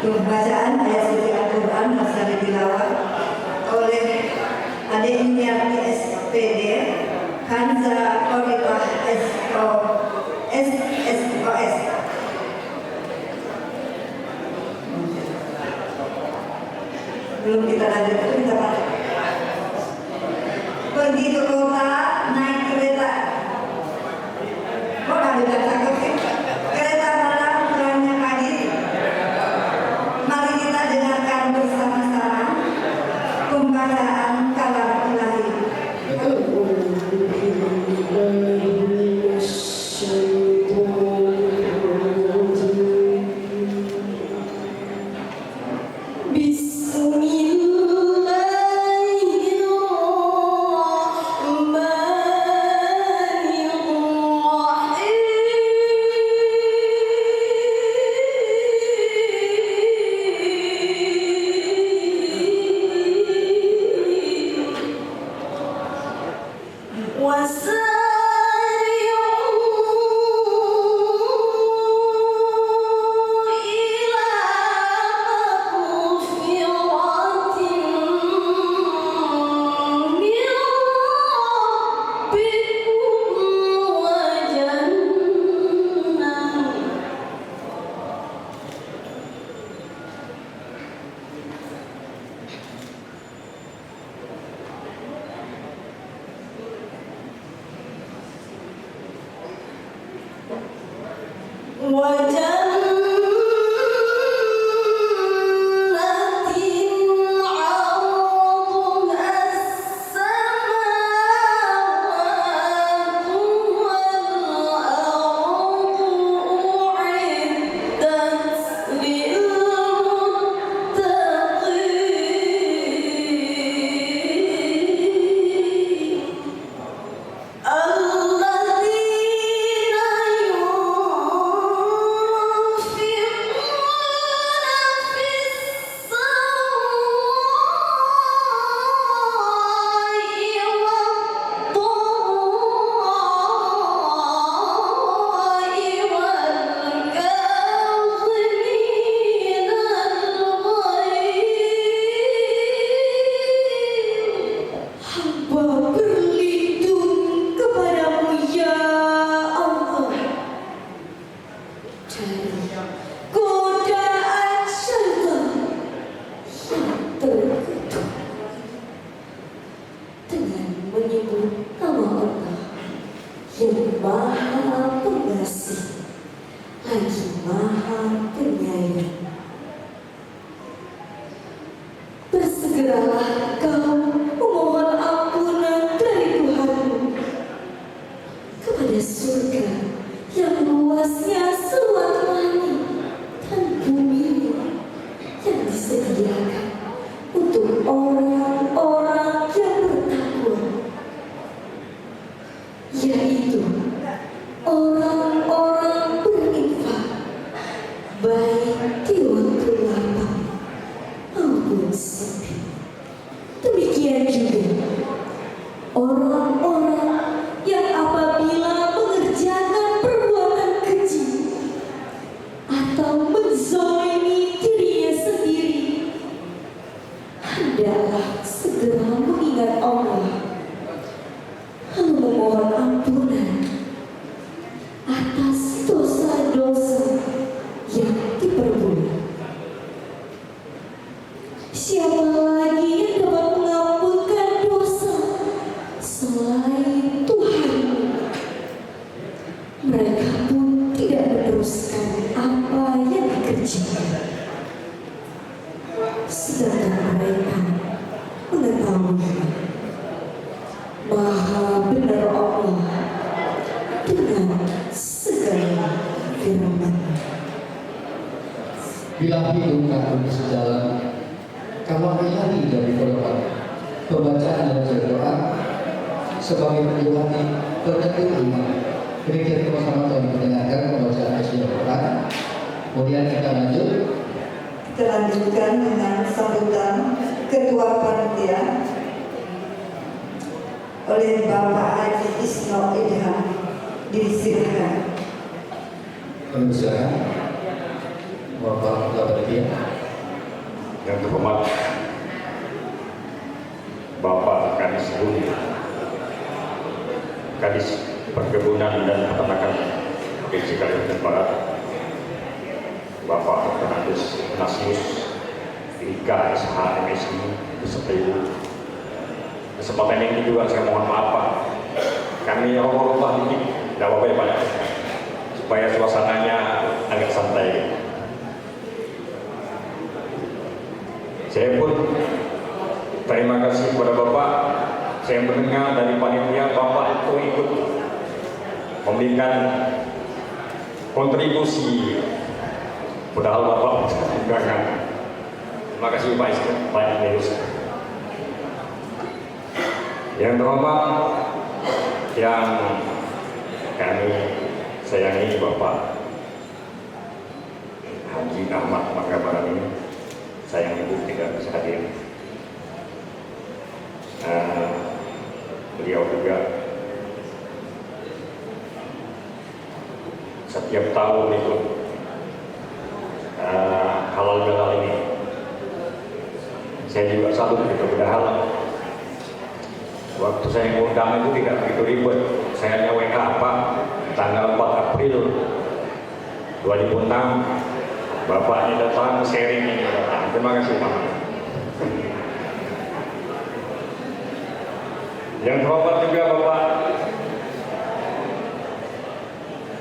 Pembacaan ayat suci Al-Quran hasil tilawah oleh adik Yuniarti SPD, Kanza Korifah SSOS. Belum kita lanjutkan, kita balik. Pergi ke kota naik kereta. Kok ada cakep sih? Kereta malam pulangnya pagi. Mari kita dengarkan bersama-sama pembacaan kalam ilahi. Bila hidup kami sejalan, kamu lari dari korban. Pembacaan dan berdoa sebagai penyuluhan tertentu iman. Demikian bersama Tuhan mendengarkan pembacaan Al-Quran. Kemudian kita lanjutkan dengan sambutan Ketua Panitia oleh Bapak Haji Isno Idham. Disilakan. Persilakan. Bapak Gabadia. Yang terhormat Bapak Kadis Budi, Kadis Perkebunan dan Peternakan Provinsi Kalimantan Barat, Bapak Dr. Agus Nasius, Ika SH MSI, beserta Ibu. Kesempatan ini juga saya mohon maaf Pak, kami Allah dikit, tidak apa-apa ya Pak, supaya suasananya agak santai. Saya pun terima kasih kepada Bapak. Saya mendengar dari panitia Bapak itu ikut memberikan kontribusi, padahal Bapak undangan. Terima kasih Pak Ibu. Yang terhormat, yang kami sayangi Bapak Haji Ahmad Manggabaran ini, sayang Ibu tidak bisa hadir. Beliau juga setiap tahun ikut halal bihalal ini. Saya juga salut gitu, padahal waktu saya ngundang itu tidak begitu ribet. Saya hanya WA Pak, tanggal 4 April 2006 Bapak ini datang, sharing ini datang. Terima kasih Pak. Yang terhormat juga Bapak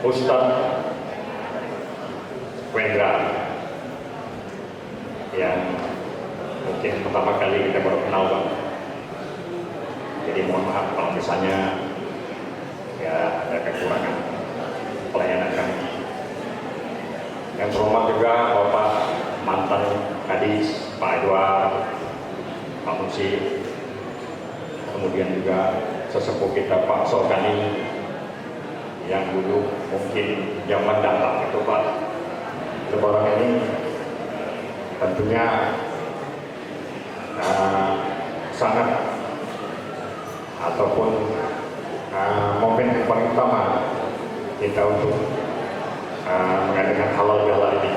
Ustadz Wendra, yang mungkin pertama kali kita baru kenal Pak. Jadi mohon maaf kalau misalnya ya ada kekurangan pelayanan kami. Yang terhormat juga Bapak mantan Kadis, Pak Edward, Pak Musi, kemudian juga sesepuh kita Pak Solkani, yang dulu mungkin zaman datang itu Pak Lebaran ini tentunya sangat ataupun momen yang paling utama kita untuk mengadakan halal bihalal ini.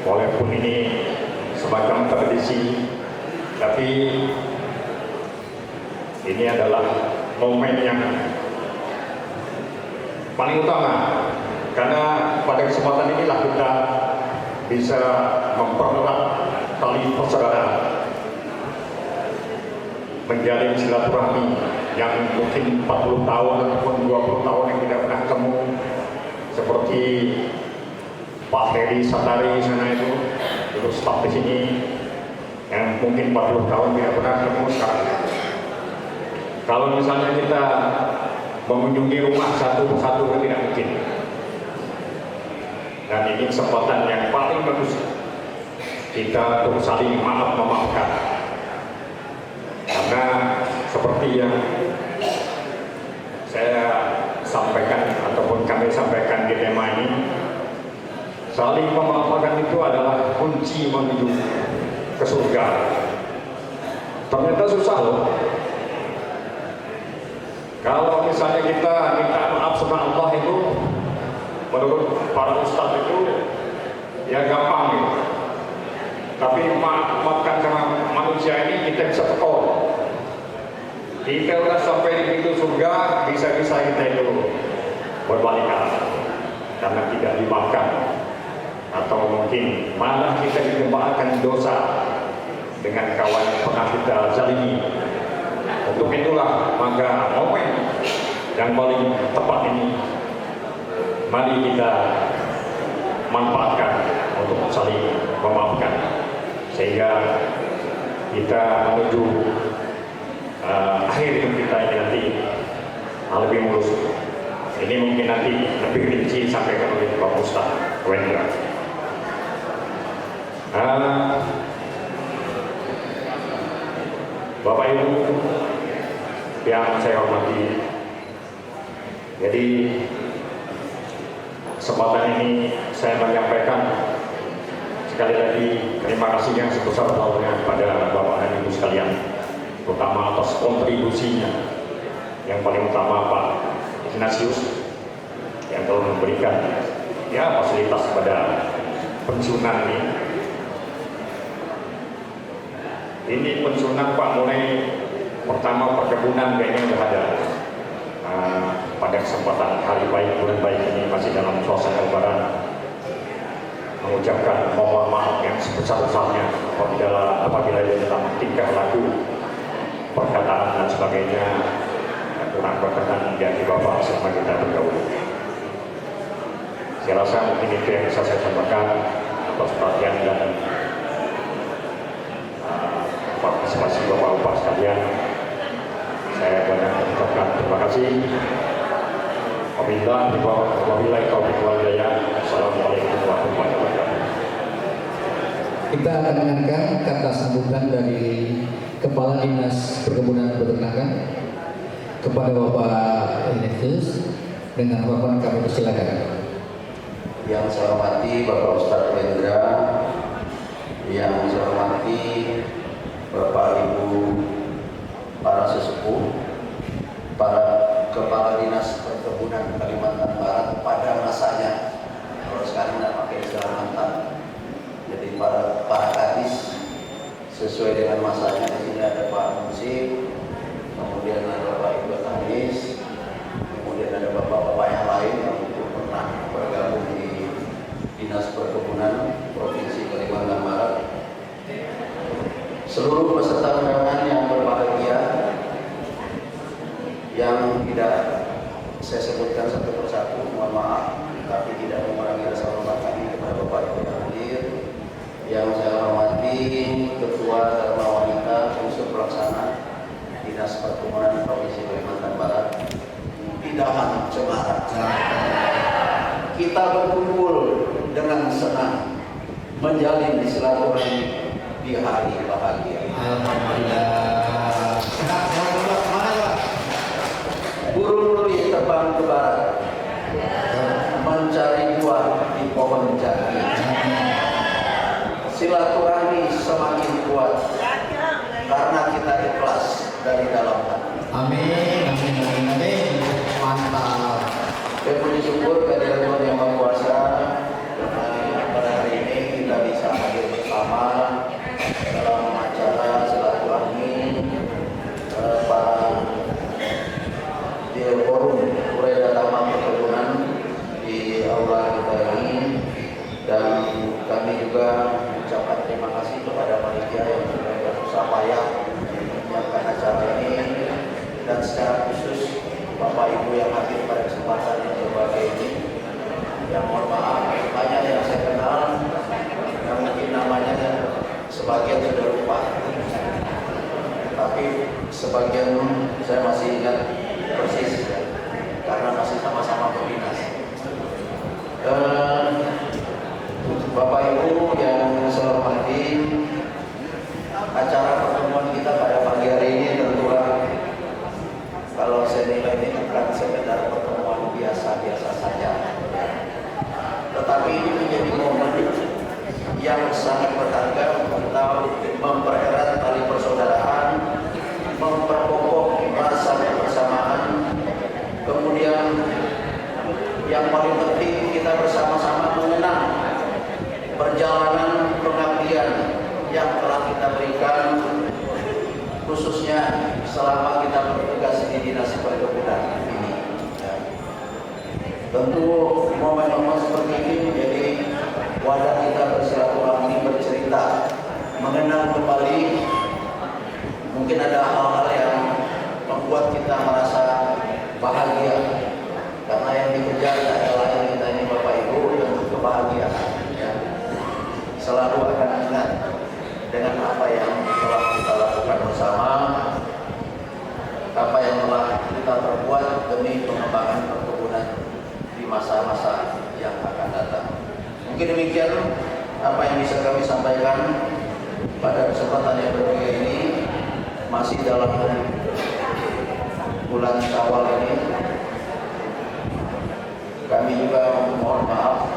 Walaupun ini semacam tradisi, tapi ini adalah momen yang paling utama, karena pada kesempatan inilah kita bisa mempererat tali persaudaraan, menjalin silaturahmi yang mungkin 40 tahun ataupun 20 tahun yang tidak pernah ketemu, seperti Pak Heri Satari sana itu dulu staf di sini yang mungkin 40 tahun tidak pernah ketemu sekarang. Kalau misalnya kita mengunjungi rumah satu persatu tidak mungkin. Dan ini kesempatan yang paling bagus kita untuk saling memaafkan. Karena seperti yang saya sampaikan ataupun kami sampaikan di tema ini, saling memaafkan itu adalah kunci menuju ke surga. Ternyata susah loh. Kalau misalnya kita minta maaf sama Allah itu, menurut para ustadz itu ya gampang gitu. Tapi maafkan sama manusia ini kita bisa tekor. Kita udah sampai di pintu surga, bisa-bisa kita itu berbalik arah karena tidak dimaafkan, atau mungkin malah kita dikembangkan dosa dengan kawan yang pernah kita zalimi. Untuk itulah maka momen yang paling tepat ini mari kita manfaatkan untuk saling memaafkan, sehingga kita menuju akhir hidup kita ini nanti lebih mulus. Ini mungkin nanti lebih rinci sampai ke Pak Ustaz Wendra. Bapak Ibu yang saya hormati, jadi kesempatan ini saya menyampaikan sekali lagi terima kasih yang sebesar-besarnya kepada Bapak dan Ibu sekalian, terutama atas kontribusinya yang paling utama Pak Ignatius yang telah memberikan ya fasilitas kepada pensiunan ini pensiunan Pak, mulai pertama perkebunan kayaknya udah ada. Pada kesempatan hari baik bulan baik ini masih dalam suasana lebaran, mengucapkan mohon maaf yang sebesar-besarnya apabila dalam tingkah laku, perkataan dan sebagainya kurang berkenan dari Bapak selama kita bergaul. Saya rasa mungkin itu yang bisa saya sampaikan atas perhatian dan partisipasi Bapak-Bapak sekalian. Saya banyak mengucapkan terima kasih. Wabillahi taufiq wal hidayah. Assalamualaikum warahmatullahi wabarakatuh. Kita akan dengarkan kata sambutan dari Kepala Dinas Perkebunan dan Peternakan kepada Bapak Inetus. Dengan harapan kami persilakan. Yang saya hormati Bapak Ustadz Wendra, yang saya hormati Bapak Ibu para sesepuh, para Kepala Dinas Perkebunan Kalimantan Barat pada masanya. Kalau sekarang tidak pakai istilah mantan, jadi para kadis sesuai dengan masanya. Di sini ada Pak Musik, kemudian ada Bapak Ibu Tanis, kemudian ada bapak-bapak yang lain yang pernah bergabung di Dinas Perkebunan Provinsi Kalimantan Barat. Seluruh peserta undangan yang berbahagia, yang tidak saya sebutkan satu persatu, mohon maaf, tapi tidak mengurangi rasa hormat kami kepada Bapak Ibu yang hadir. Yang saya hormati Ketua Dharma Wanita Unsur Pelaksana Dinas Perkebunan Provinsi Kalimantan Barat, Pidahan Cemara. Kita berkumpul dengan senang menjalin silaturahmi di hari bahagia. Alhamdulillah. Burung luri terbang ke barat, mencari buah di pohon jati. Silaturahmi semakin kuat karena kita ikhlas dari dalam hati. Amin, amin, amin, amin. Mantap. Saya puji syukur kehadirat Tuhan Yang Maha Kuasa. Pada hari ini kita bisa hadir bersama dalam acara silaturahmi para di forum Ureda Taman Perkebunan di aula kita ini, dan kami juga mengucapkan terima kasih kepada panitia yang sudah bersusah payah menyiapkan acara ini, dan secara khusus Bapak Ibu yang hadir pada kesempatan yang berbahagia ini. Yang mohon maaf, banyak yang saya kenal, yang mungkin namanya sebagian sudah lupa, tapi sebagian saya masih ingat persis ya, karena masih sama-sama berdinas. Bapak Ibu yang saya hormati, acara pertemuan kita pada pagi hari ini tentulah kalau saya nilai ini bukan sekedar pertemuan biasa-biasa saja, tetapi ini menjadi momen yang sangat berharga untuk mempererat tali persaudaraan, memperkokoh rasa kebersamaan, kemudian yang paling penting kita bersama-sama mengenang perjalanan pengabdian yang telah kita berikan, khususnya selama kita bertugas di Dinas Perkebunan ini. Ya. Tentu momen-momen seperti ini menjadi wadah kita bersilaturahmi, bercerita, mengenang kembali. Mungkin ada hal-hal yang membuat kita merasa bahagia, karena yang dikejar adalah yang kita ini Bapak Ibu tentu kebahagiaan. Ya. Selalu akan ingat dengan apa yang telah kita lakukan bersama, apa yang telah kita perbuat demi pengembangan perkebunan di masa-masa yang akan datang. Mungkin demikian apa yang bisa kami sampaikan pada kesempatan yang berbahagia ini, masih dalam bulan Syawal ini. Kami juga mohon maaf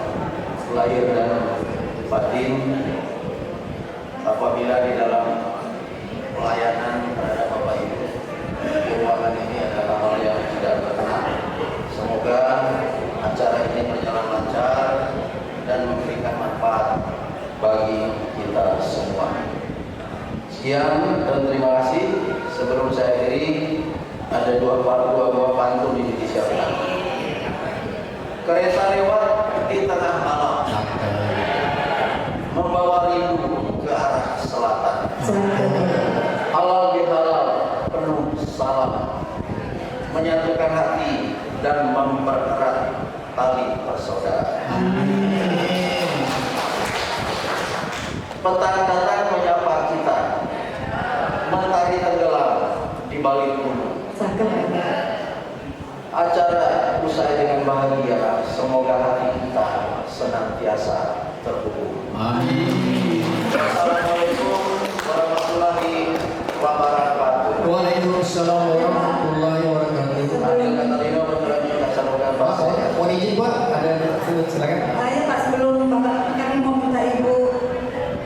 lahir dan batin apabila di dalam pelayanan terhadap Bapak Ibu keuangan ini adalah hal yang tidak berkenan. Semoga acara ini berjalan lancar dan memberikan manfaat kita semua. Sekian dan terima kasih. Sebelum saya akhiri, ada dua buah pantun ini disiapkan. Kereta lewat di tengah malam, membawa rindu ke arah selatan. Halal bihalal penuh salam, menyatukan hati dan mempererat tali persaudaraan. Petang datang menyapa kita, mentari tenggelam di balik gunung. Acara usai dengan bahagia, semoga hati kita senantiasa terhubung. Amin. Assalamualaikum warahmatullahi wabarakatuh. Waalaikumsalam warahmatullahi wabarakatuh. Adil Katalino menjelaskan saluran bahasa. Mohon izin Pak, ada silakan. Saya Pak, sebelum Bapak kami mau minta Ibu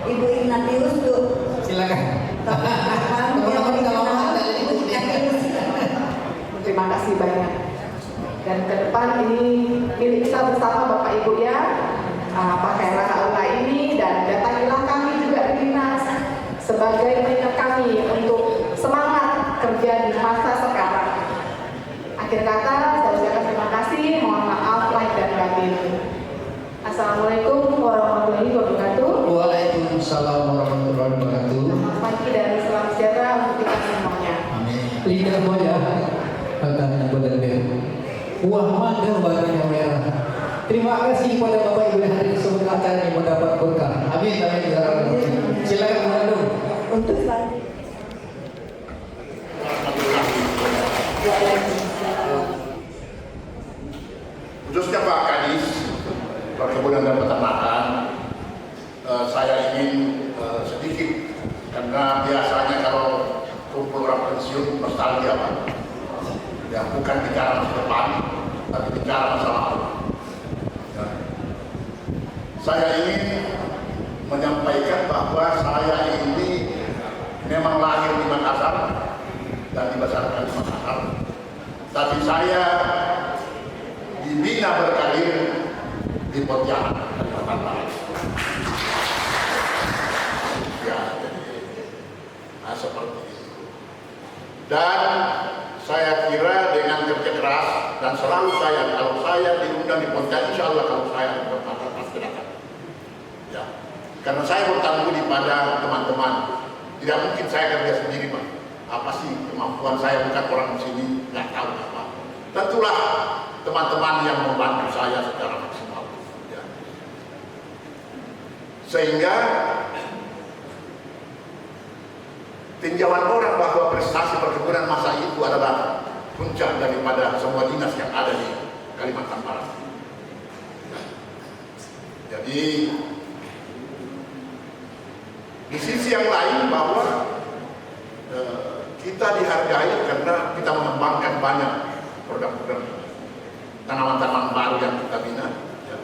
Ignatius untuk Silakan. teman-teman kalau Ibu Ignatius. Terima kasih banyak. Dan ke depan ini milik kita bersama Bapak Ibu ya. Pakailah aula ini dan datangilah kami juga di dinas sebagai pengingat kami untuk semangat kerja di masa sekarang. Akhir kata saya ucapkan terima kasih, mohon maaf lahir dan batin. Assalamualaikum warahmatullahi wabarakatuh. Waalaikumsalam warahmatullahi wabarakatuh. Selamat pagi dan salam sejahtera untuk kita semuanya. Amin. Lidah buaya, badannya badan merah. Wah mangga badannya merah. Terima kasih kepada Bapak Ibu yang hadir di sebuah acara yang mendapat berkah. Amin. Amin. Silakan menadu. Untuk selanjutnya. Khususnya Pak Kadis Perkebunan dan Peternakan, saya ingin sedikit, karena biasanya kalau kumpul orang pensiun nostalgia Pak, ya bukan bicara masa depan, tapi bicara masa lalu. Ya. Saya ingin menyampaikan bahwa saya ini memang lahir di Makassar dan dibesarkan di Makassar, tapi saya dibina berkarir di Pontianak, Kalimantan Barat. Ya, jadi seperti itu. Dan saya kira dengan kerja keras dan selalu kalau saya diundang di Pontianak, insya Allah kalau saya berkata pasti datang. Ya, karena saya bertanggung pada teman-teman. Tidak mungkin saya kerja sendiri, Pak. Apa sih kemampuan saya, bukan orang di sini, nggak tahu apa. Tentulah teman-teman yang membantu saya secara maksimal. Ya. Sehingga tinjauan orang bahwa prestasi perkebunan masa itu adalah puncak daripada semua dinas yang ada di Kalimantan Barat. Ya. Jadi di sisi yang lain bahwa kita dihargai karena kita mengembangkan banyak produk-produk tanaman-tanaman baru yang kita bina. Ya.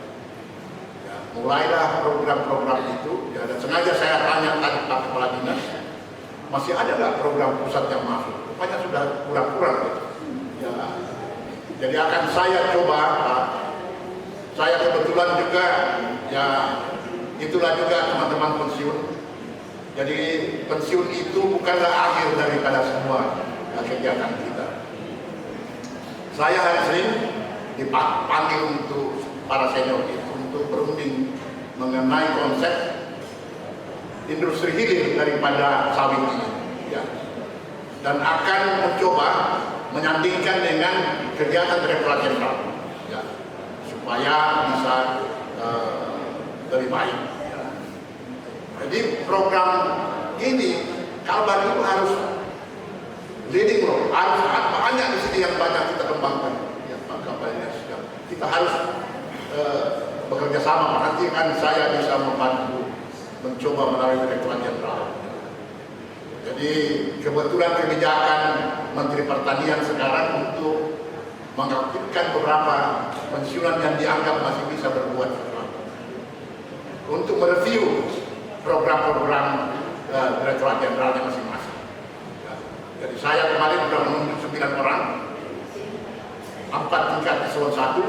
Ya, mulailah program-program itu. Ya, dan sengaja saya tanya tadi Pak Kepala Dinas, masih ada nggak program pusat yang masuk? Rupanya sudah kurang-kurang. Ya. Jadi akan saya coba, Pak. Saya kebetulan juga, ya itulah juga teman-teman pensiun. Jadi pensiun itu bukanlah akhir daripada semua kegiatan kita. Saya hari Senin dipanggil untuk para senior itu untuk berunding mengenai konsep industri hilir daripada sawit ini, ya. Dan akan mencoba menyandingkan dengan kegiatan Direktorat Jenderal, ya, supaya bisa lebih baik. Ya. Jadi program ini Kalbar itu harus leading role, harus banyak di sini yang banyak kita kembangkan. Ya, kita harus bekerja sama. Nanti kan saya bisa membantu mencoba melalui Direktorat Jenderal. Jadi kebetulan kebijakan Menteri Pertanian sekarang untuk mengaktifkan beberapa pensiunan yang dianggap masih bisa berbuat sesuatu, untuk mereview program-program Direktorat Jenderalnya masing-masing. Ya. Jadi saya kemarin sudah menunjuk 9 orang, 4 tingkat eselon 1,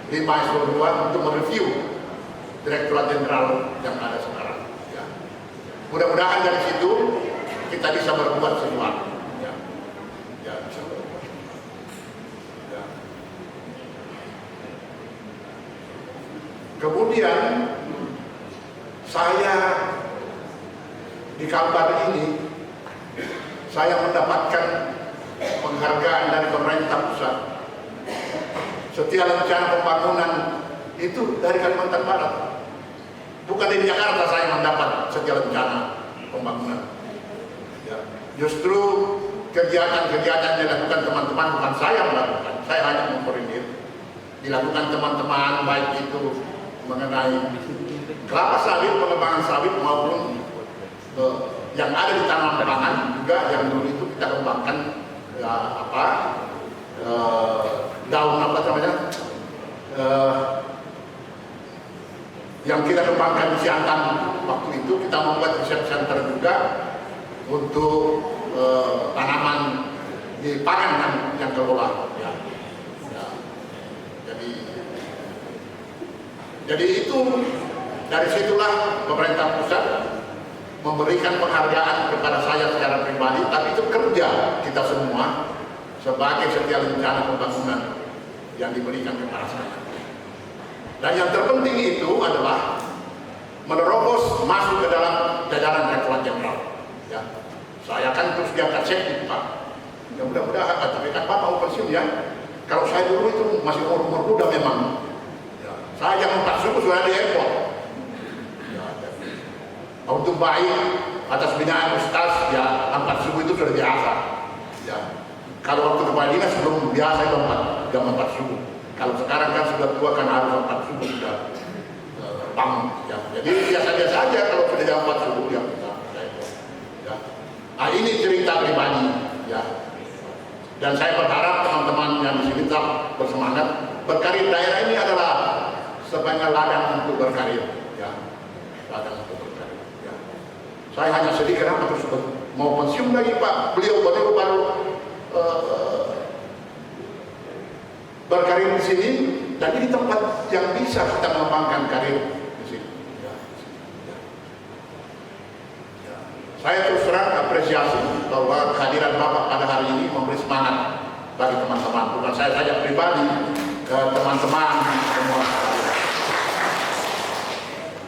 5 eselon 2 untuk mereview Direktorat Jenderal yang ada sekarang. Ya. Mudah-mudahan dari situ kita bisa berbuat sesuatu. Ya, ya bisa berbuat. Ya. Kemudian saya di Kalbar ini saya mendapatkan penghargaan dari pemerintah pusat. Setiap rencana pembangunan itu dari Kalimantan Barat. Bukan di Jakarta saya mendapat setiap rencana pembangunan. Ya. Justru kegiatan-kegiatan yang dilakukan teman-teman bukan saya melakukan, saya hanya mengkoordinir. Dilakukan teman-teman baik itu mengenai kelapa sawit, pengembangan sawit maupun yang ada di tanaman pangan juga yang dulu itu kita kembangkan daun apa namanya yang kita kembangkan di Siantan waktu itu kita membuat research center juga untuk tanaman di pangan yang kelola. Ya. Ya. Jadi itu dari situlah pemerintah pusat memberikan penghargaan kepada saya secara pribadi, tapi itu kerja kita semua sebagai setiap rencana pembangunan yang diberikan kepada saya. Dan yang terpenting itu adalah menerobos masuk ke dalam jajaran Rektorat Jenderal. Ya. Saya kan terus diangkat sekjen, Pak. Ya mudah-mudahan, tapi kan Bapak mau pensiun ya. Kalau saya dulu itu masih umur muda memang. Ya. Saya jam 4 subuh sudah di airport. Ya, untuk baik atas binaan Ustaz, ya 4 subuh itu sudah biasa. Ya. Kalau waktu kepala dinas belum biasa itu jam 4 subuh. Kalau sekarang kan sudah tua kan harus 4 subuh sudah bangun. Ya. Jadi biasa-biasa aja kalau sudah jam 4 subuh ya kita. Ya. Nah ini cerita pribadi. Ya. Dan saya berharap teman-teman yang di sini tetap bersemangat. Berkarir daerah ini adalah sebagai ladang untuk berkarir. Ya. Ladang untuk berkarir. Ya. Saya hanya sedih kenapa terus mau pensiun lagi Pak. Beliau baru berkarir di sini dan ini tempat yang bisa kita mengembangkan karir di sini. Ya. Ya. Ya. Saya terus terang apresiasi bahwa kehadiran Bapak pada hari ini memberi semangat bagi teman-teman. Bukan saya saja pribadi, teman-teman semua.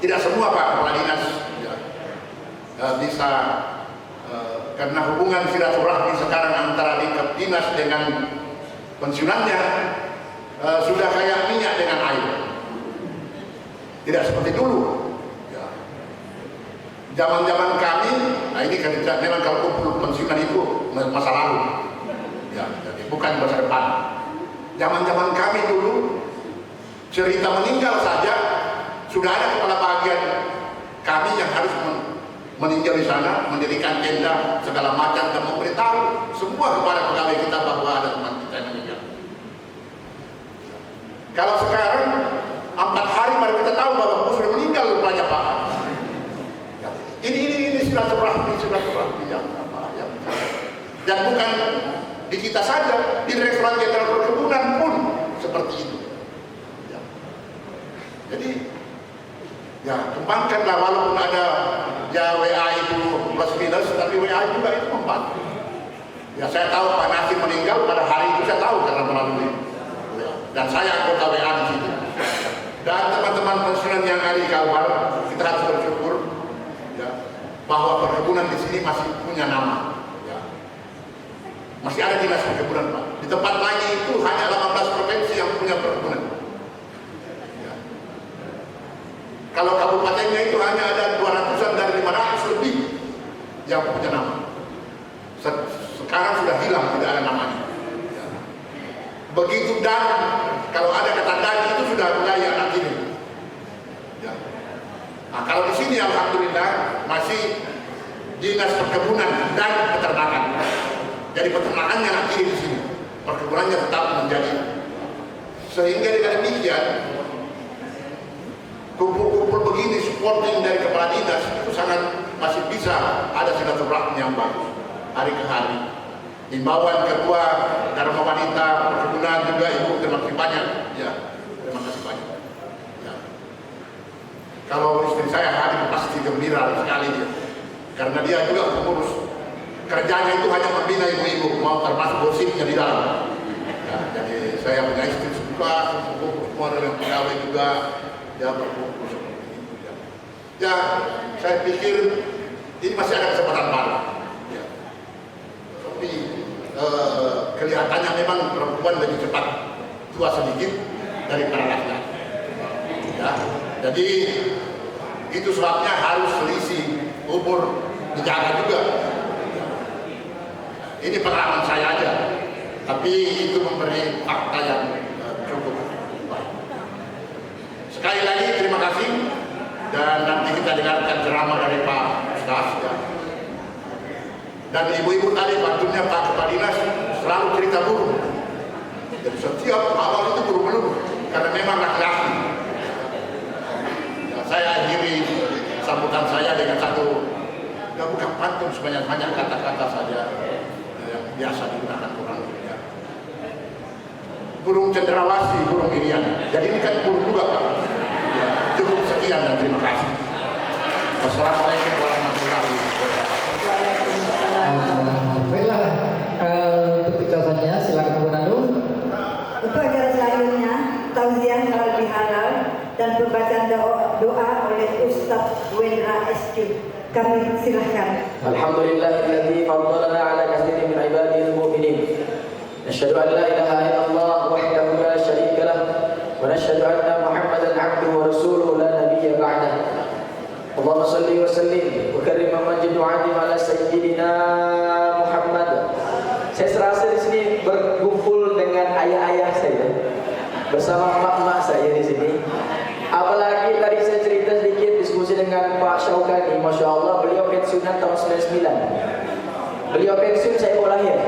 Tidak semua Pak Kepala Dinas ya, bisa karena hubungan silaturahmi sekarang antara dinas dengan pensiunannya sudah kayak minyak dengan air. Tidak seperti dulu. Ya. Zaman-zaman kami, nah ini kan memang kalau kumpul pensiunan itu masa lalu. Ya, jadi bukan masa depan. Zaman-zaman kami dulu cerita meninggal saja sudah ada kepala bagian kami yang harus meninggal di sana, mendirikan tenda segala macam dan memberitahu semua kepada pegawai kita bahwa ada teman kita yang meninggal. Kalau sekarang 4 hari baru kita tahu bahwa sudah meninggal rupanya Pak. Ya. Ini silaturahmi yang apa ya. Dan bukan di kita saja, di Direktorat Jenderal Perkebunan pun seperti itu. Ya. Jadi ya kembangkanlah walaupun ada ya WA itu plus minus, tapi WA juga itu membantu. Ya saya tahu Pak Nasir meninggal pada hari itu saya tahu karena melalui WA. Dan saya anggota WA di situ. Dan teman-teman pensiunan yang ada di Kalbar, kita harus bersyukur ya, bahwa perkebunan di sini masih punya nama. Ya. Masih ada dinas perkebunan Pak. Di tempat lain itu hanya 18 provinsi yang punya perkebunan. Kalau kabupatennya itu hanya ada 200-an dari 500 lebih yang punya nama. Sekarang sudah hilang, tidak ada namanya. Begitu dan kalau ada kata dan itu sudah budaya anak ini. Ya. Nah, kalau di sini alhamdulillah masih dinas perkebunan dan peternakan. Jadi peternakannya nanti di sini, perkebunannya tetap menjadi. Sehingga dengan demikian kumpul-kumpul begini supporting dari kepala dinas itu sangat masih bisa ada silaturahmi yang bagus hari ke hari. Himbauan ketua Dharma Wanita Perkebunan juga Ibu terima kasih banyak ya, terima kasih banyak ya. Kalau istri saya hadir pasti gembira sekali dia karena dia juga pengurus. Kerjanya itu hanya membina ibu-ibu, mau termasuk gosipnya di dalam. Ya, jadi saya punya istri suka, semua dengan pegawai juga, dia berkumpul seperti itu. Ya, saya pikir ini masih ada kesempatan baru. Ya. Tapi kelihatannya memang perempuan lebih cepat tua sedikit daripada laki-laki. Ya, jadi itu sebabnya harus selisih umur dijaga juga. Ini pengalaman saya aja, tapi itu memberi fakta yang cukup baik. Sekali lagi terima kasih, dan nanti kita dengarkan ceramah dari Pak Ustaz. Ya. Dan ibu-ibu tadi bantunya Pak Kepala Dinas selalu cerita burung. Jadi setiap awal itu burung melulu, karena memang laki-laki. Ya, saya akhiri sambutan saya dengan satu, ya bukan pantun sebanyak-banyak kata-kata saja yang biasa digunakan orang. Ya. Burung cendrawasih, burung irian. Jadi ini kan burung juga Pak. Ya, cukup sekian dan terima kasih. Wassalamualaikum warahmatullahi wabarakatuh. Baiklah, untuk bicaranya silakan Bu Nanung. Untuk acara selanjutnya, tausiah halal bihalal dan pembacaan doa oleh Ustaz Wendra SQ. Kami silahkan. Alhamdulillahilladzi faddalana ala katsirin min ibadihi al-mu'minin. Nashhadu an la ilaha illallah wahdahu la syarika lah wa nashhadu anna Muhammadan 'abduhu wa rasuluhu la nabiyya ba'dah. Allahumma shalli wa sallim wa karrim wa majid wa 'adim ala sayyidina Muhammad. Saya serasa di sini berkumpul dengan ayah-ayah saya bersama emak-emak saya di sini. Apalagi tadi saya cerita sedikit diskusi dengan Pak Syaukani, Masya Allah, beliau pensiunan tahun 99. Beliau pensiun, saya baru lahir.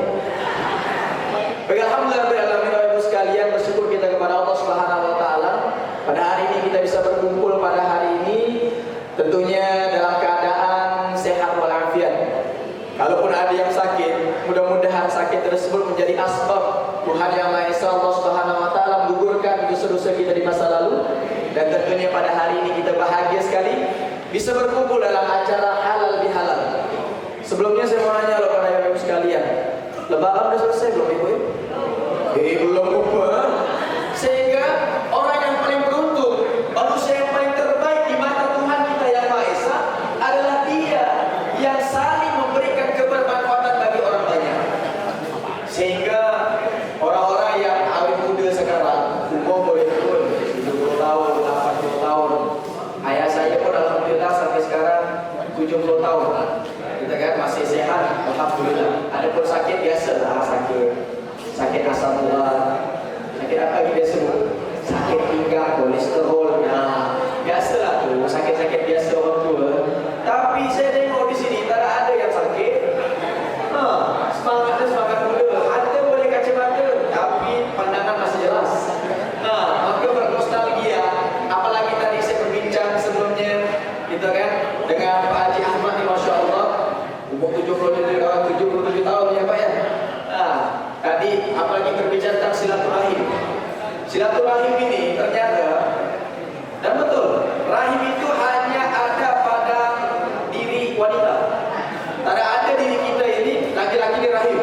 Baik, alhamdulillah ibu sekalian, bersyukur kita kepada Allah Subhanahu wa taala. Pada hari ini kita bisa berkumpul pada hari ini tentunya dalam keadaan sehat walafiat. Kalaupun ada yang sakit, mudah-mudahan sakit tersebut menjadi asbab Tuhan Yang Maha Esa Allah Subhanahu wa taala menggugurkan dosa-dosa kita di masa lalu. Dan tentunya pada hari ini kita bahagia sekali bisa berkumpul dalam acara halal bihalal. Sebelumnya saya mau nanya kepada ibu sekalian, lebaran sudah selesai belum ibu? Belum lupa. Sehingga orang yang paling beruntung, manusia yang paling terbaik di mata Tuhan kita Yang Maha Esa adalah dia yang saling memberikan kebermanfaatan bagi orang banyak. Sehingga orang-orang yang awet muda sekarang, umur boleh pun 70 tahun, 80 tahun. Ayah saya pun alhamdulillah sampai sekarang 70 tahun. Kita kan masih sehat, alhamdulillah. Ada pun sakit biasa lah, sakit asam urat, sakit apa lagi biasa? Sakit pinggang, kolesterol. Nah, biasalah tuh, sakit-sakit biasa orang tua. Tapi saya tengok di sini tak ada yang sakit. Semangatnya semangat muda. Ada boleh kacamata, tapi pandangan masih jelas. Maka bernostalgia. Apalagi tadi saya berbincang sebelumnya, kita kan dengan Pak Haji Ahmad ni, Masya Allah, umur 77 tahun ya Pak ya. Tadi apalagi berbicara tentang silaturahim. Silaturahim ini ternyata, dan betul, rahim itu hanya ada pada diri wanita. Tak ada diri kita ini laki-laki di rahim.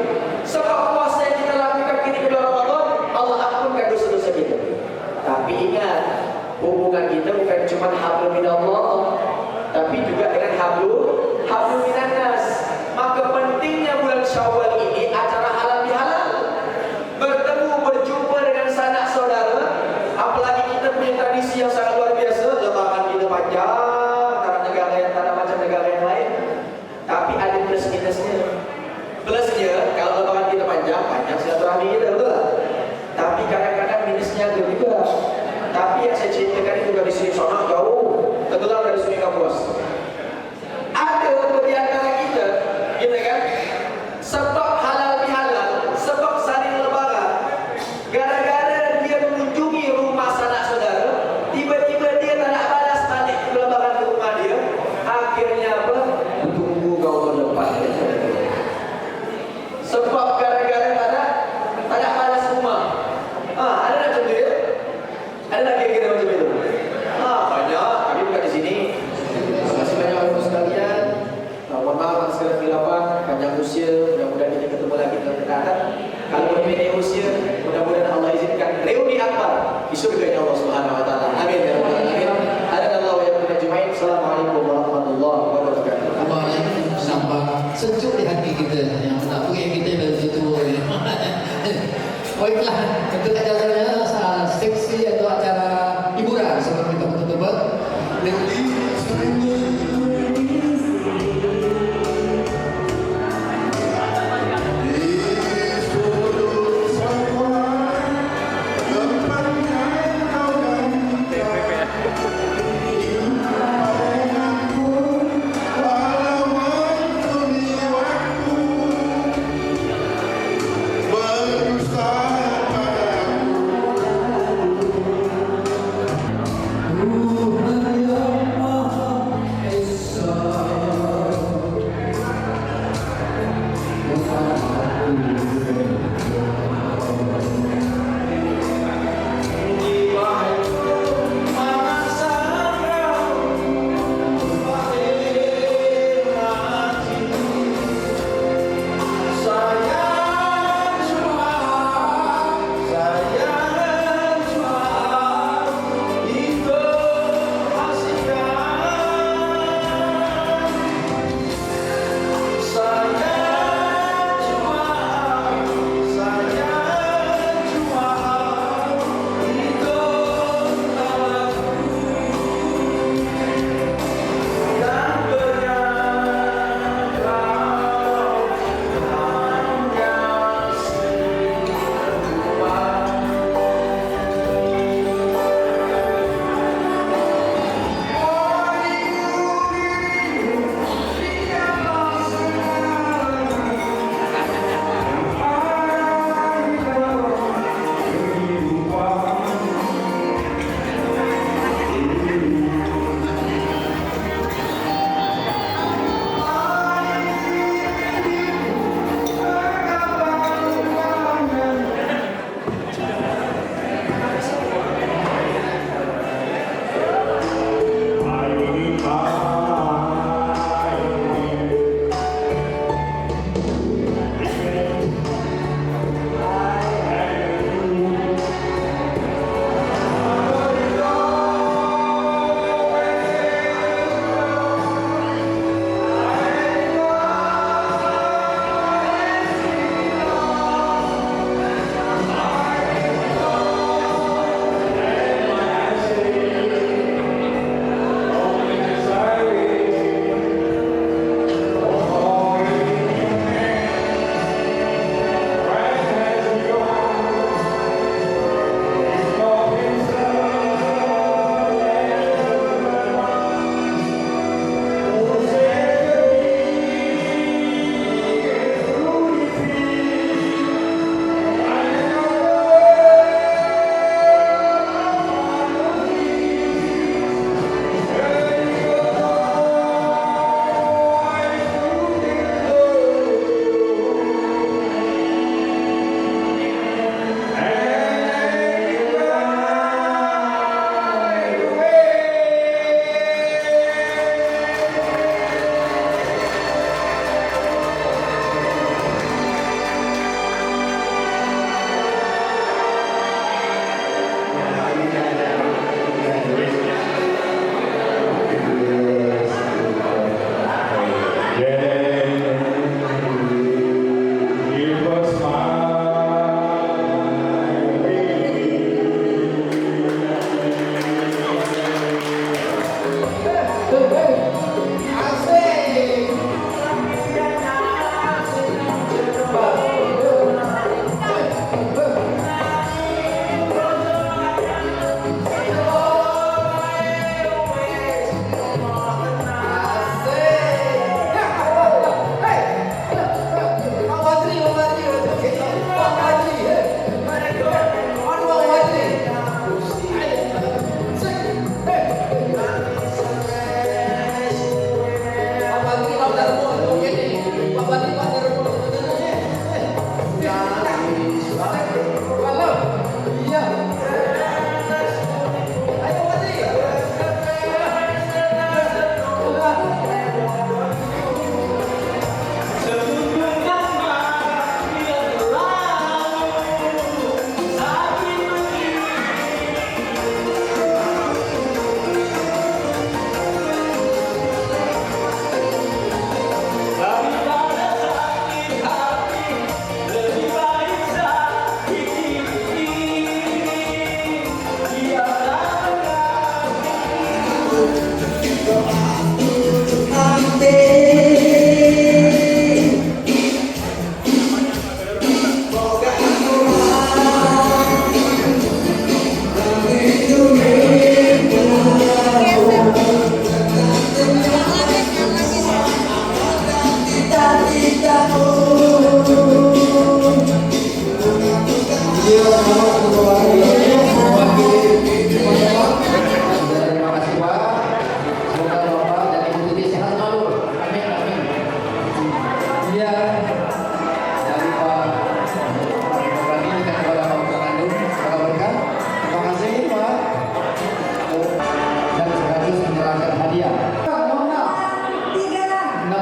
Sebab puasa yang kita lakukan ketika bulan Ramadan, Allah ampunkan dosa-dosa kita. Tapi ingat, hubungan kita bukan cuma hablum minallah, tapi juga dengan hablum minannas. Maka pentingnya bulan Syawal ini acara halal bihalal. Bertemu, berjumpa dengan sanak saudara. Apalagi kita punya tradisi yang sangat luar biasa. Lebaran kita panjang, karena negara yang tak macam negara yang lain. Tapi ada plus minusnya. Plusnya, kalau lebaran kita panjang silaturahmi kita, betul tak? Tapi kadang-kadang minusnya ada juga. Tapi yang saya ceritakan itu dari sini sana jauh, tentulah dari sini Kapuas. Ada di antara kita kan, sebab halal bihalal, sebab saling lebaran, gara-gara dia mengunjungi rumah sanak saudara, tiba-tiba dia tak nak balas balik lebaran ke rumah dia. Akhirnya apa? Tunggu kau tahun depan. manusia. Mudah-mudahan kita ketemu lagi dalam dekatan. Kalau di media usia, mudah-mudahan Allah izinkan reuni akbar di surga Allah Subhanahu wa taala. Amin ya rabbal alamin. Hadanallahu wa iyyakum ajmain. Assalamualaikum warahmatullahi wabarakatuh. Waalaikumsalam. Sampah sejuk di hati kita yang tak punya kita dari situ. Baiklah, untuk acaranya seksi atau acara hiburan seperti teman-teman.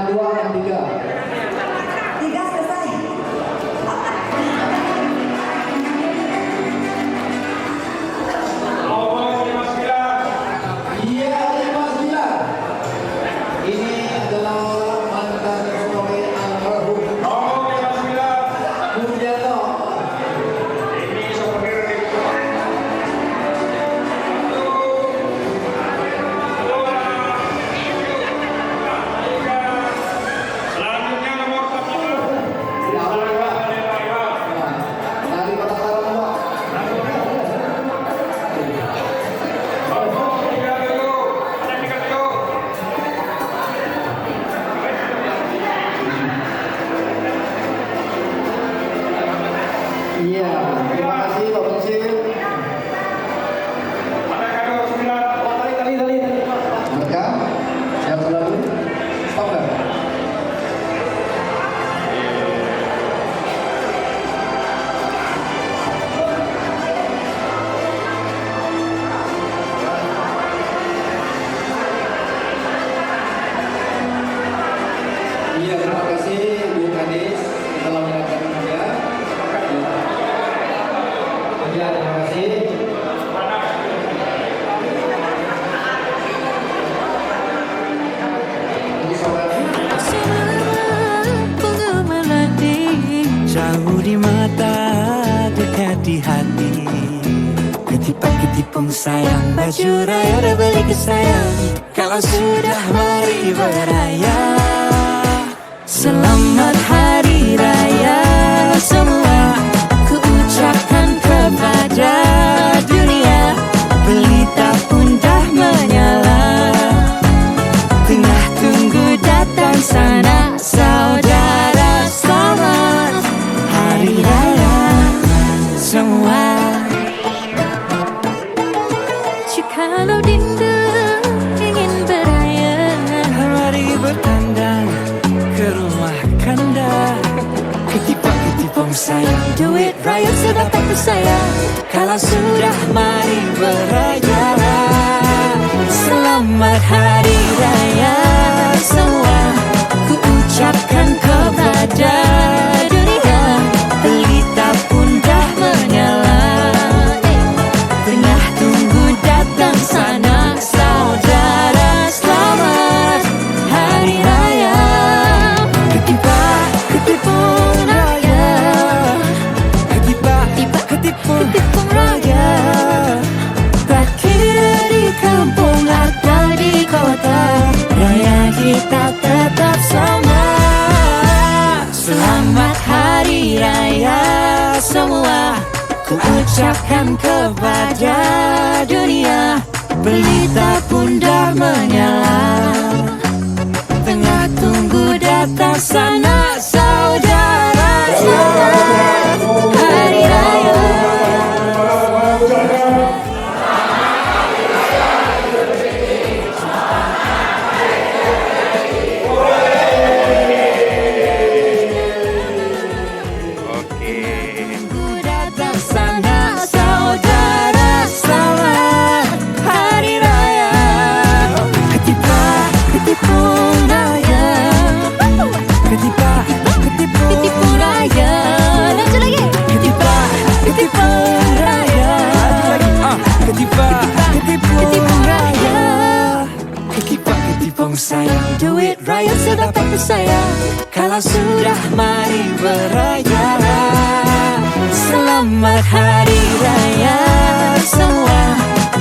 263. 3 selesai. Iya, 59. Ini adalah mantan suami almarhum Mulyano. Selanjutnya nomor 14. Ya, Pak. Dari Kota Sarang, Pak. Iya, terima kasih Pak Bensir. Mereka siap selalu. Stop nggak? Iya, terima kasih Bu Kadis telah menyerahkan media. Iya, terima kasih. Ini saudara. Bunga melati jauh di mata, dekat di hati. Ketipak-ketipung sayang, baju raya udah beli ke sayang. Kalau sudah mari beraya. Selamat Hari Raya semua, ku ucapkan kepada dunia. Pelita pun dah menyala, tengah tunggu datang sana saudara. Selamat Hari Raya semua. Jikalau dinda ingin beraya, mari bertandang ke rumah kanda. Ketipak-ketipung sayang, duit raya sudah tak bersayang. Kalau sudah mari beraya. Selamat Hari Raya semua, ku ucapkan kepada dunia. Pelita pun dah menyala, tengah tunggu datang sana saudara. Selamat Hari Raya. Ketipak-ketipung raya, ketipak-ketipung raya. Berakhir di kampung atau di kota, raya kita tetap sama. Selamat Hari Raya semua, ku ucapkan kepada dunia. Pelita pun dah menyala, tengah tunggu datang sana saudara. Selamat Hari Raya. Tunggu datang sana saudara. Selamat Hari Raya. Ketipak-ketipung raya, ketipak-ketipung raya. Lanjut lagi. Ketipak-ketipung raya, ketipak-ketipung raya. Ketipak-ketipung sayang, duit raya sudah tak bersayang. Kalau sudah mari beraya. Selamat Hari Raya semua,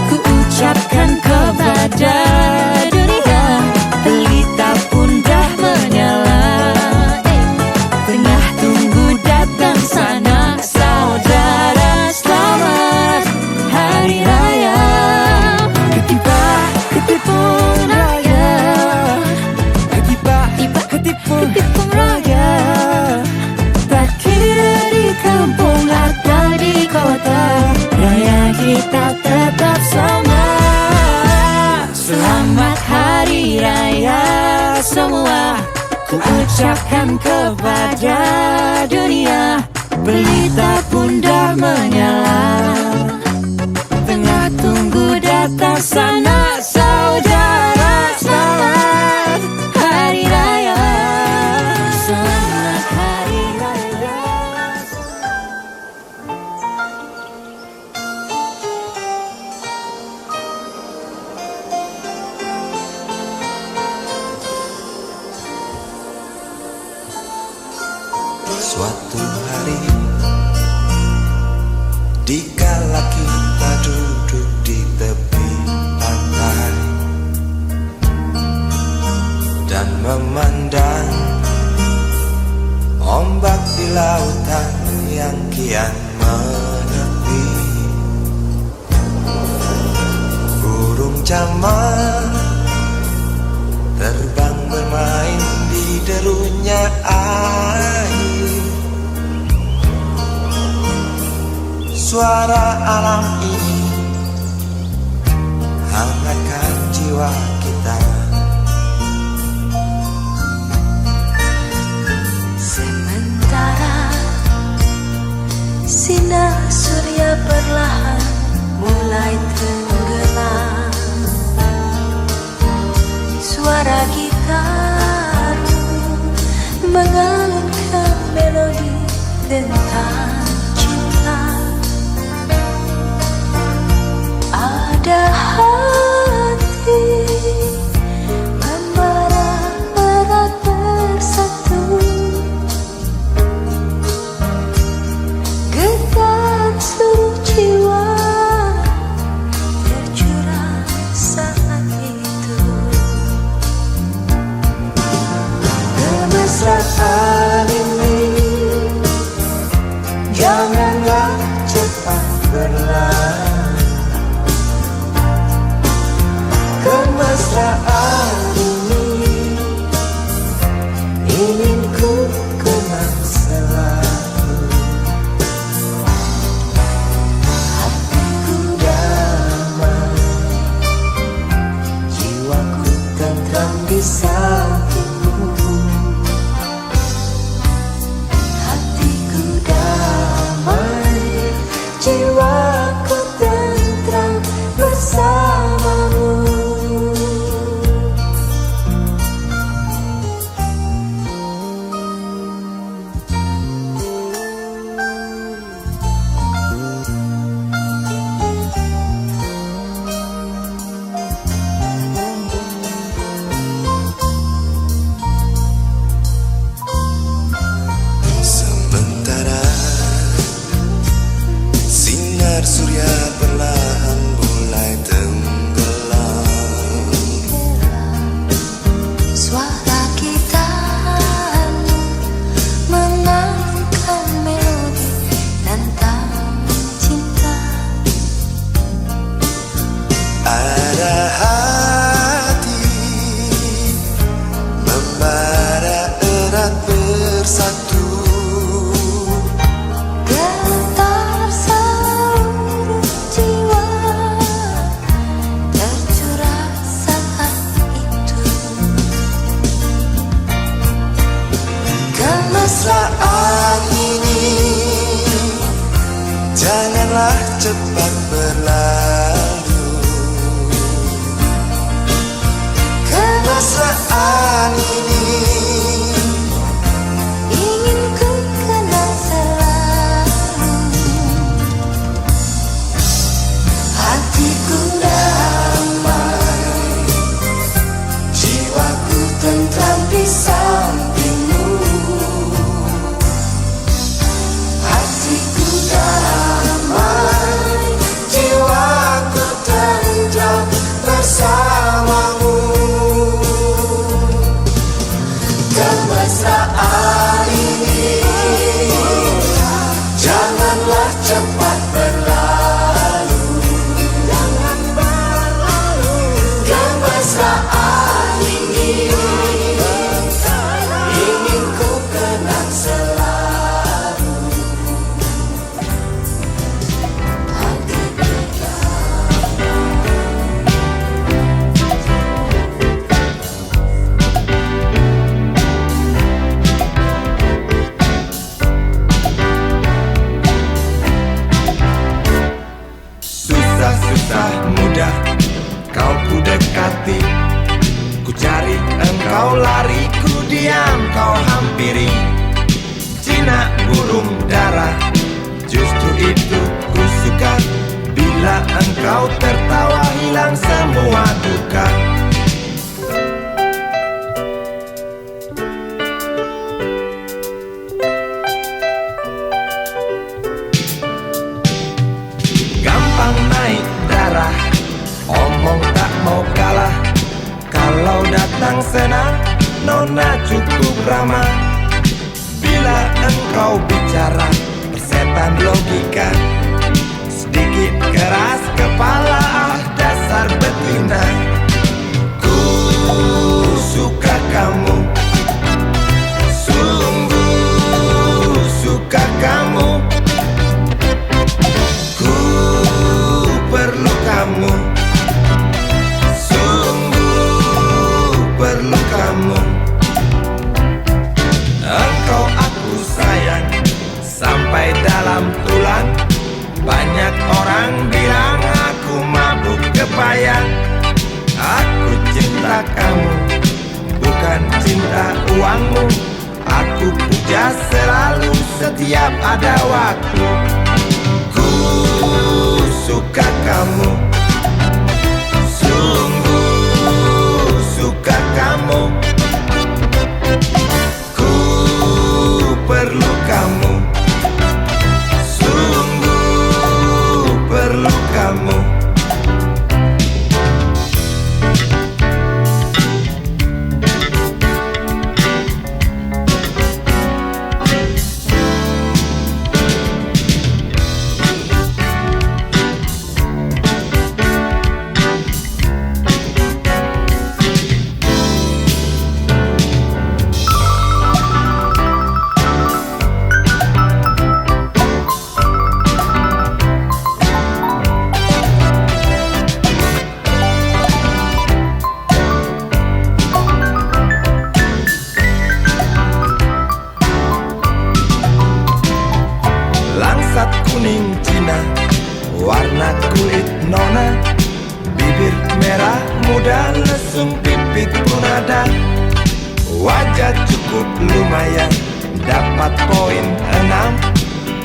ku ucapkan kepada dunia. Pelita pun dah menyala, tengah tunggu datang sana saudara. Selamat Hari Raya. Ketipak-ketipung raya, ketipak-ketipung raya. Berakhir di kampung atau di kota, raya kita tetap sama. Selamat Hari Raya semua, ku ucapkan kepada dunia. Pelita pun dah menyala, tengah tunggu datang sana saudara. Selamat Hari Raya. Suatu hari dikala kita duduk di tepi pantai dan memandang ombak di lautan yang kian menepi, burung camar terbang bermain di derunya air. Suara alam ini hangatkan jiwa kita. Sementara sinar surya perlahan mulai tenggelam, suara gitar mengalunkan melodi tentang cinta. Ada hati membara erat bersatu, getar seluruh jiwa tercurah saat itu. Kemesraan ini janganlah cepat berlalu. Kemesraan ini ingin ku kenang selalu. Hatiku damai, jiwaku tentram di sampingmu. Hatiku damai, jiwaku tentram bersamamu. Sementara sinar surya perlahan mulai tenggelam, Suara gitar mengalunkan melodi tentang cinta. ada hati membara erat bersatu, Getar seluruh jiwa tercurah saat itu. kemesraan ini janganlah cepat berlalu. Kemesraan ini Ingin ku kenang selalu. hatiku damai, jiwaku tentram di sampingmu. Hatiku damai, jiwaku tentram bersamamu. Kemesraan ini janganlah cepat berlalu. Jangan berlalu. Kemesraan ini ingin ku kenang selalu. Susah-susah mudah kau ku dekati, ku cari engkau lari, ku diam kau hampiri. Jinak burung dara, justru itu ku suka, bila engkau tertawa hilang semua duka. cukup ramah. Bila engkau bicara persetan logika, sedikit keras kepala, dasar betina. Ku suka kamu, sungguh suka kamu. Ku perlu kamu, sungguh perlu kamu. Engkau aku sayang sampai dalam tulang. Banyak orang bilang aku mabuk kepayang. Aku cinta kamu, bukan cinta uangmu. Aku puja selalu setiap ada waktu. Ku suka kamu, sungguh suka kamu. Ku perlu kamu, sungguh perlu kamu. Langsat kuning Cina, warna kulit nona, bibir merah muda, lesung pipit pun ada. Wajah cukup lumayan, dapat poin 6.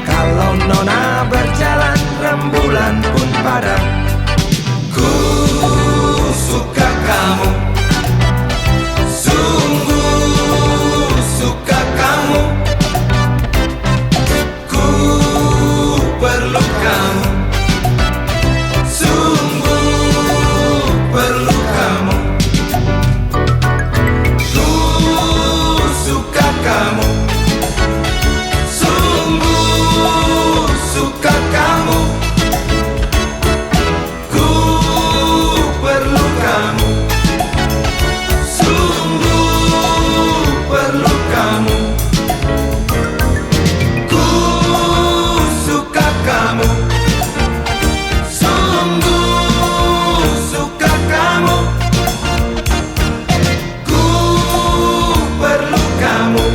Kalau nona berjalan, rembulan pun padam. Ku suka kamu, sungguh suka kamu. Perlu kamu, sungguh perlu kamu. Ku suka kamu, sungguh suka kamu. Ku perlu kamu, sungguh perlu kamu. Kamu, sungguh suka kamu. Ku perlu kamu,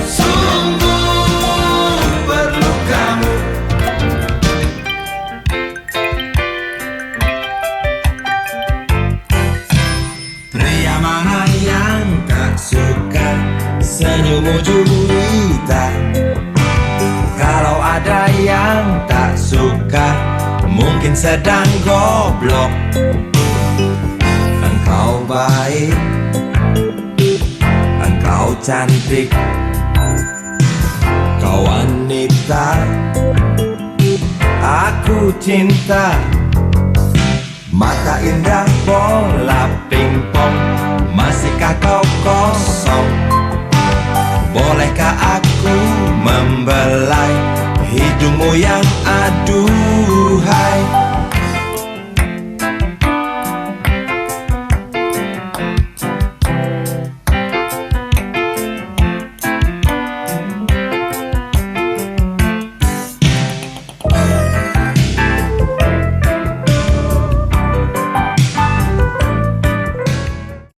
sungguh perlu kamu. Pria mana yang tak suka senyummu juwita? Kalau ada yang tak suka, mungkin sedang goblok. Engkau baik, engkau cantik, kau wanita aku cinta. Mata indah bola pingpong, masihkah kau kosong? Bolehkah aku membelai hidungmu yang aduhai?